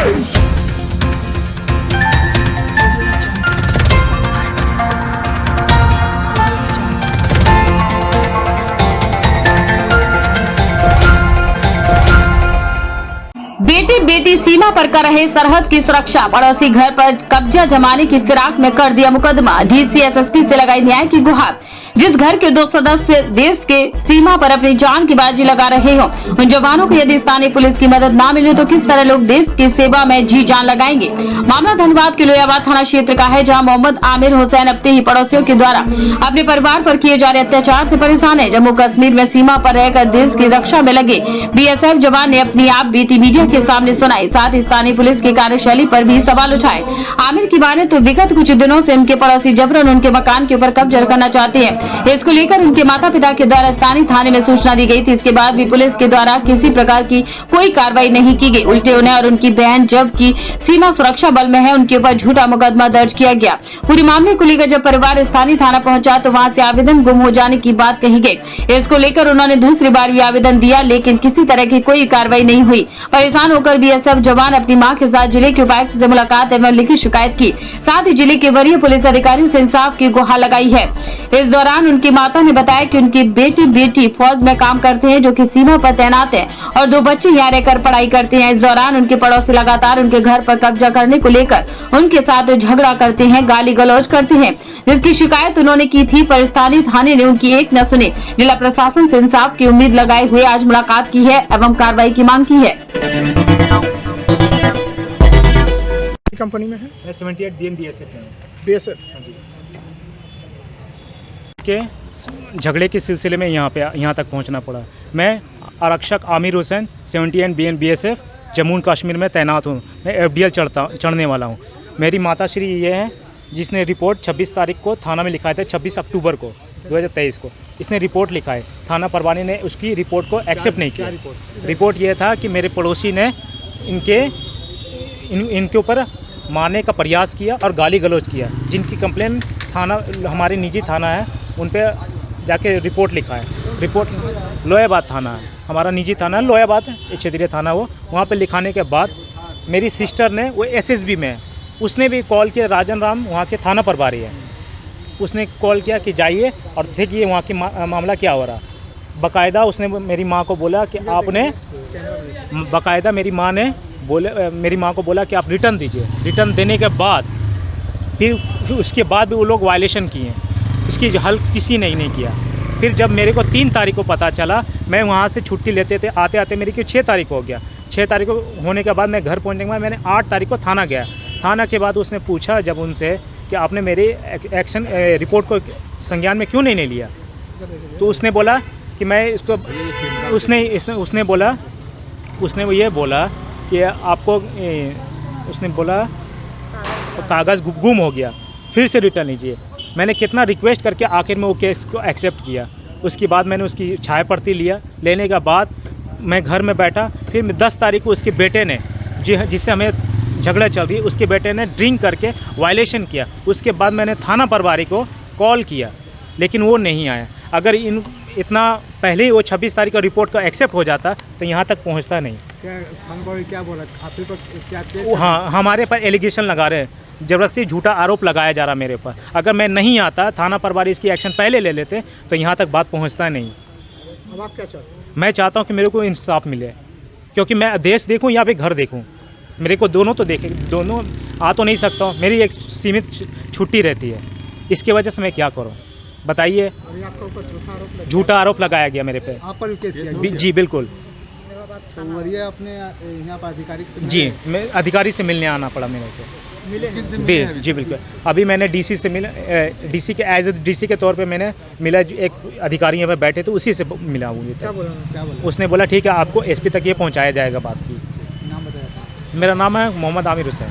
बेटी बेटी सीमा पर कर रहे सरहद की सुरक्षा, पड़ोसी घर पर कब्जा जमाने की फिराक में कर दिया मुकदमा। डीसी एसएसपी से लगाई न्याय की गुहार। जिस घर के 2 सदस्य देश के सीमा पर अपनी जान की बाजी लगा रहे हो, उन जवानों को यदि स्थानीय पुलिस की मदद न मिले तो किस तरह लोग देश की सेवा में जी जान लगाएंगे। मामला धनबाद के लोहियाबाद थाना क्षेत्र का है, जहां मोहम्मद आमिर हुसैन अपने ही पड़ोसियों के द्वारा अपने परिवार पर किए जा रहे अत्याचार से परेशान है। जम्मू कश्मीर में सीमा पर रहकर देश की रक्षा में लगे बीएसएफ जवान ने अपनी आप बीती मीडिया के सामने सुनाई, साथ ही स्थानीय पुलिस की कार्यशैली पर भी सवाल उठाए। आमिर की माने तो विगत कुछ दिनों से उनके पड़ोसी जबरन उनके मकान के ऊपर कब्जा करना चाहते हैं। इसको लेकर उनके माता पिता के द्वारा स्थानीय थाने में सूचना दी गई थी। इसके बाद भी पुलिस के द्वारा किसी प्रकार की कोई कार्रवाई नहीं की गई। उल्टे उन्हें और उनकी बहन जबकि सीमा सुरक्षा बल में है, उनके ऊपर झूठा मुकदमा दर्ज किया गया। पूरे मामले को लेकर जब परिवार स्थानीय थाना पहुंचा तो वहां से आवेदन गुम हो जाने की बात कही गई। इसको लेकर उन्होंने दूसरी बार भी आवेदन दिया, लेकिन किसी तरह की कोई कार्रवाई नहीं हुई। परेशान होकर बीएसएफ जवान अपनी मां के साथ जिले के उपायुक्त से मुलाकात एवं लिखित शिकायत की, साथ ही जिले के वरीय पुलिस अधिकारी से इंसाफ की गुहार लगाई है। इस दौरान उनकी माता ने बताया कि उनकी बेटी फौज में काम करते हैं, जो कि सीमा पर तैनात है, और 2 बच्चे यहाँ रहकर पढ़ाई करते हैं। इस दौरान उनके पड़ोसी लगातार उनके घर पर कब्जा करने को लेकर उनके साथ झगड़ा करते हैं, गाली गलौज करते हैं, जिसकी शिकायत उन्होंने की थी, पर स्थानीय थाने ने उनकी एक न सुनी। जिला प्रशासन से इंसाफ की उम्मीद लगाए हुए आज मुलाकात की है एवं कार्रवाई की मांग की है। कंपनी में है? मैं 78 BSF में हूँ। BSF? हाँ जी। के झगड़े के सिलसिले में यहाँ तक पहुँचना पड़ा। मैं आरक्षक आमिर हुसैन 78 BSF जम्मू कश्मीर में तैनात हूँ। मैं FDL चढ़ने वाला हूँ। मेरी माताश्री ये हैं जिसने रिपोर्ट 26 तारीख को थाना में लिखाया था, 26 अक्टूबर को 2023 को इसने रिपोर्ट लिखा है। थाना परवानी ने उसकी रिपोर्ट को एक्सेप्ट नहीं किया। रिपोर्ट ये था कि मेरे पड़ोसी ने इनके ऊपर मारने का प्रयास किया और गाली गलौज किया, जिनकी कंप्लेन थाना हमारे निजी थाना है उन पे जाके रिपोर्ट लिखा है। रिपोर्ट लोहियाबाद थाना है, हमारा निजी थाना है लोहियाबाद है, क्षेत्रीय थाना वो। वहाँ पे लिखाने के बाद मेरी सिस्टर ने, वो SSB में है, उसने भी कॉल किया। राजन राम वहाँ के थाना प्रभारी है, उसने कॉल किया कि जाइए और देखिए वहाँ की मामला क्या हो रहा। बाकायदा उसने मेरी माँ को बोला कि आपने, बाकायदा मेरी माँ ने मेरी माँ को बोला कि आप रिटर्न दीजिए। रिटर्न देने के बाद फिर उसके बाद भी वो लोग वायलेशन किए, इसकी हल किसी ने नहीं किया। फिर जब मेरे को 3 तारीख को पता चला, मैं वहाँ से छुट्टी लेते थे, आते आते मेरी 6 तारीख हो गया। 6 तारीख को होने के बाद मैं घर पहुँचने के बाद मैंने 8 तारीख को थाना गया। थाना के बाद उसने पूछा जब उनसे कि आपने मेरी एक्शन रिपोर्ट को संज्ञान में क्यों नहीं लिया, तो उसने बोला कि मैं इसको, उसने ये बोला कि आपको, उसने बोला कागज़ गुम हो गया, फिर से रिटर्न लीजिए। मैंने कितना रिक्वेस्ट करके आखिर में वो केस को एक्सेप्ट किया। उसके बाद मैंने उसकी छाया प्रति लिया। लेने के बाद मैं घर में बैठा। फिर 10 तारीख को उसके बेटे ने, जिससे हमें झगड़ा चल रही है, उसके बेटे ने ड्रिंक करके वायलेशन किया। उसके बाद मैंने थाना प्रभारी को कॉल किया, लेकिन वो नहीं आया। अगर इतना पहले ही वो 26 तारीख का रिपोर्ट का एक्सेप्ट हो जाता तो यहाँ तक पहुँचता नहीं। क्या बोला आप पर, क्या? हाँ, हमारे पर एलिगेशन लगा रहे हैं, ज़बरदस्ती झूठा आरोप लगाया जा रहा मेरे पर। अगर मैं नहीं आता, थाना प्रभारी इसकी एक्शन पहले ले लेते तो यहाँ तक बात पहुँचता नहीं। अब आप क्या चाहते हैं? मैं चाहता हूँ कि मेरे को इंसाफ मिले, क्योंकि मैं देश देखूँ या फिर घर देखूँ, मेरे को दोनों तो देखे, दोनों आ तो नहीं सकता हूँ। मेरी एक सीमित छुट्टी रहती है, इसकी वजह से मैं क्या करूँ बताइए। झूठा आरोप लगाया गया मेरे पे। आप पर केस किया? जी बिल्कुल। तो वरीय अपने यहाँ पर अधिकारी जी, मैं अधिकारी से मिलने आना पड़ा मेरे को। मिले? जी बिल्कुल। अभी मैंने DC से मिला, DC के एज DC के तौर पे मैंने मिला। एक अधिकारी यहाँ पे बैठे थे, उसी से मिला हूँ। क्या बोला? उसने बोला ठीक है, आपको SP तक ये पहुँचाया जाएगा। बात की। नाम बताया? मेरा नाम है मोहम्मद आमिर हुसैन।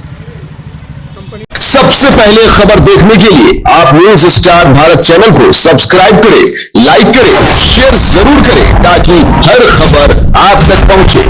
सबसे पहले खबर देखने के लिए आप न्यूज स्टार भारत चैनल को सब्सक्राइब करें, लाइक करें, शेयर जरूर करें, ताकि हर खबर आप तक पहुंचे।